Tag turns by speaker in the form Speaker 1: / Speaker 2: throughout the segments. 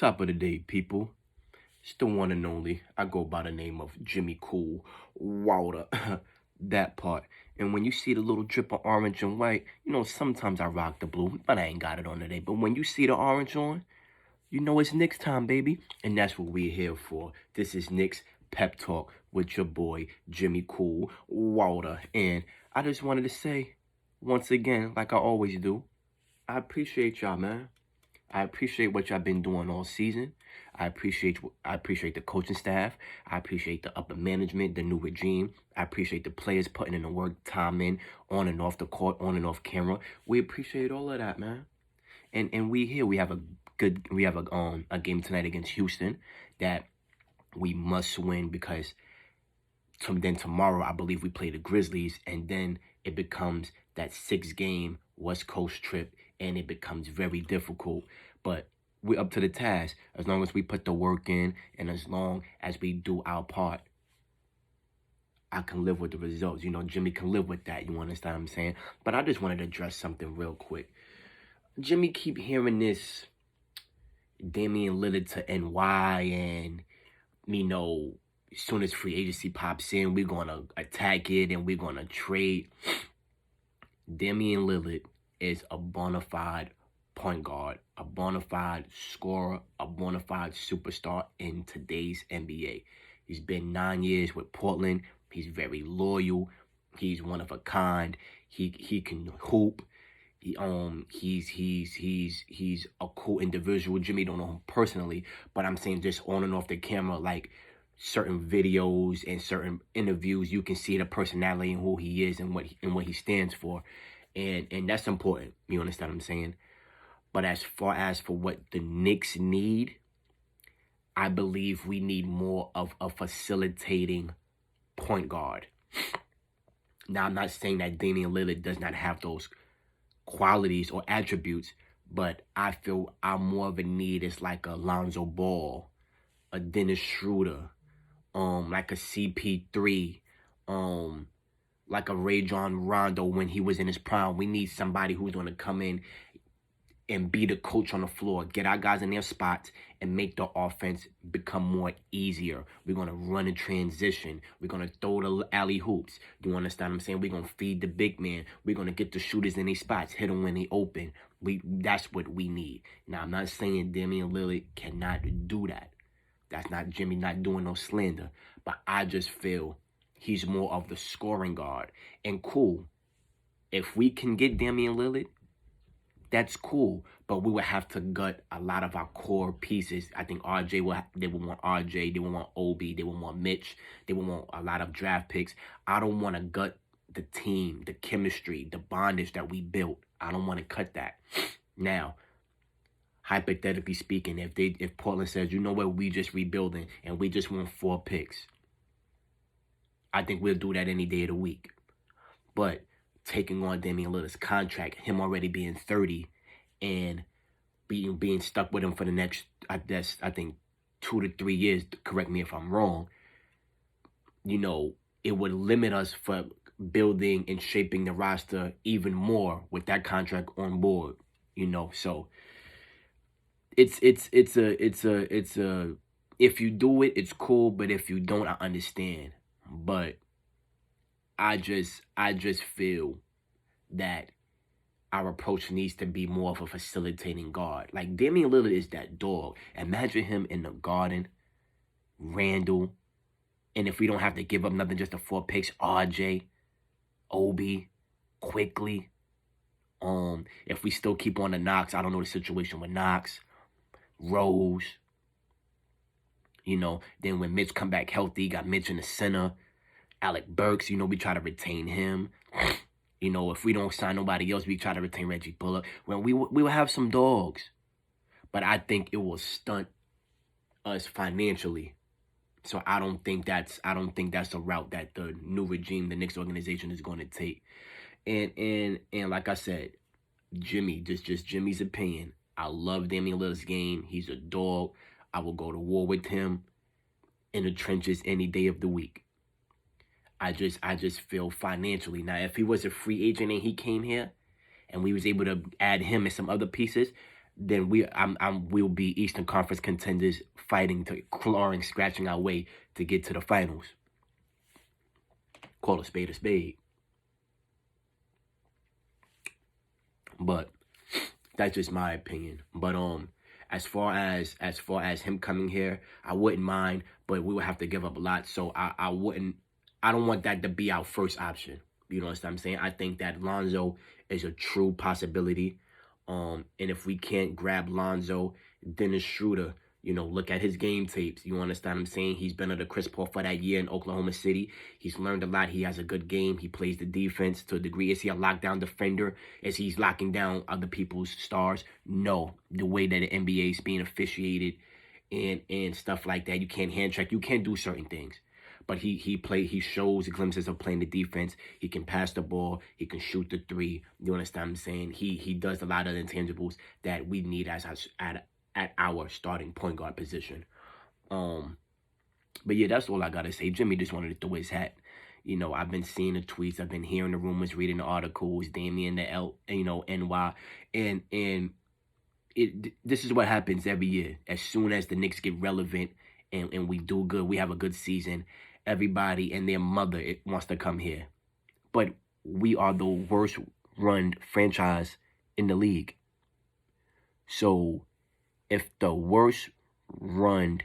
Speaker 1: Top of the day, people. It's the one and only. I go by the name of Jimmy Cool Wilder. That part. And when you see the little drip of orange and white, sometimes I rock the blue, but I ain't got it on today. But when you see the orange on, you know it's Knicks time, baby. And that's what we're here for. This is Knicks Pep Talk with your boy, Jimmy Cool Wilder. And I just wanted to say, once again, like I always do, I appreciate y'all, man. I appreciate what y'all been doing all season. I appreciate the coaching staff. I appreciate the upper management, the new regime. I appreciate the players putting in the work, time in, on and off the court, on and off camera. We appreciate all of that, man. And we here. We have a game tonight against Houston that we must win because then tomorrow I believe we play the Grizzlies, and then it becomes that 6-game West Coast trip, and it becomes very difficult. But we're up to the task as long as we put the work in and as long as we do our part. I can live with the results. Jimmy can live with that. You understand what I'm saying? But I just wanted to address something real quick. Jimmy keep hearing this Damian Lillard to NY, and, as soon as free agency pops in, we're going to attack it and we're going to trade. Damian Lillard is a bona fide point guard, a bona fide scorer, a bona fide superstar in today's NBA. He's been 9 years with Portland. He's very loyal. He's one of a kind. He can hoop. He's a cool individual. Jimmy don't know him personally, but I'm saying just on and off the camera, like certain videos and certain interviews, you can see the personality and who he is and what he stands for. And that's important. You understand what I'm saying? But as far as for what the Knicks need, I believe we need more of a facilitating point guard. Now, I'm not saying that Damian Lillard does not have those qualities or attributes, but I feel I'm more of a need is like a Lonzo Ball, a Dennis Schroeder, like a CP3, like a Rajon Rondo when he was in his prime. We need somebody who's going to come in and be the coach on the floor, get our guys in their spots, and make the offense become more easier. We're going to run in transition. We're going to throw the alley hoops. You understand what I'm saying? We're going to feed the big man. We're going to get the shooters in their spots, hit them when they open. That's what we need. Now, I'm not saying Damian Lillard cannot do that. That's not Jimmy not doing no slander. But I just feel he's more of the scoring guard. And cool, if we can get Damian Lillard, that's cool, but we would have to gut a lot of our core pieces. I think they would want RJ, they would want Obi, they would want Mitch, they would want a lot of draft picks. I don't want to gut the team, the chemistry, the bondage that we built. I don't want to cut that. Now, hypothetically speaking, if Portland says, you know what, we just rebuilding and we just want 4 picks, I think we'll do that any day of the week. But taking on Damian Lillard's contract, him already being 30 and being stuck with him for the next, I think, 2 to 3 years, correct me if I'm wrong, it would limit us for building and shaping the roster even more with that contract on board, so it's a if you do it, it's cool, but if you don't, I understand. But I just feel that our approach needs to be more of a facilitating guard. Like Damian Lillard is that dog. Imagine him in the Garden, Randall, and if we don't have to give up nothing, just the 4 picks, RJ, Obi, quickly. If we still keep on the Knox, I don't know the situation with Knox, Rose. Then when Mitch come back healthy, got Mitch in the center. Alec Burks, we try to retain him. If we don't sign nobody else, we try to retain Reggie Bullock. Well, we will have some dogs. But I think it will stunt us financially. So I don't think that's a route that the new regime, the Knicks organization, is going to take. And like I said, Jimmy, just Jimmy's opinion. I love Damian Lillard's game. He's a dog. I will go to war with him in the trenches any day of the week. I just feel financially. Now, if he was a free agent and he came here and we was able to add him and some other pieces, then we'll be Eastern Conference contenders fighting to clawing, scratching our way to get to the finals. Call a spade a spade. But that's just my opinion. But as far as him coming here, I wouldn't mind, but we would have to give up a lot. So I don't want that to be our first option. You know what I'm saying? I think that Lonzo is a true possibility. And if we can't grab Lonzo, Dennis Schroeder, look at his game tapes. You understand what I'm saying? He's been under Chris Paul for that year in Oklahoma City. He's learned a lot. He has a good game. He plays the defense to a degree. Is he a lockdown defender? Is he locking down other people's stars? No. The way that the NBA is being officiated and stuff like that, you can't hand check. You can't do certain things. But he shows glimpses of playing the defense. He can pass the ball. He can shoot the three. You understand what I'm saying? He does a lot of intangibles that we need at our starting point guard position. But yeah, that's all I gotta say. Jimmy just wanted to throw his hat. I've been seeing the tweets, I've been hearing the rumors, reading the articles, Damian NY, and this is what happens every year. As soon as the Knicks get relevant and we do good, we have a good season, everybody and their mother wants to come here. But we are the worst run franchise in the league. So if the worst run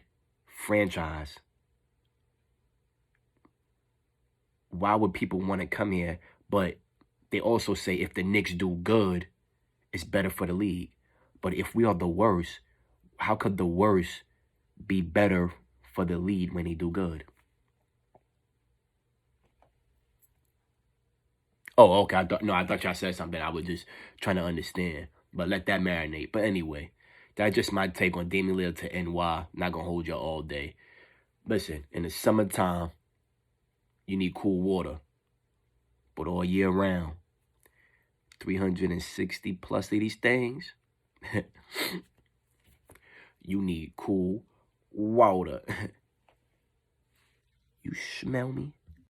Speaker 1: franchise, why would people want to come here? But they also say if the Knicks do good, it's better for the league. But if we are the worst, how could the worst be better for the league when they do good? Oh, okay. I thought y'all said something. I was just trying to understand. But let that marinate. But anyway, that's just my take on Damian Lillard to NY. Not gonna hold y'all all day. Listen, in the summertime, you need cool water. But all year round, 360 plus of these things, you need cool water. You smell me?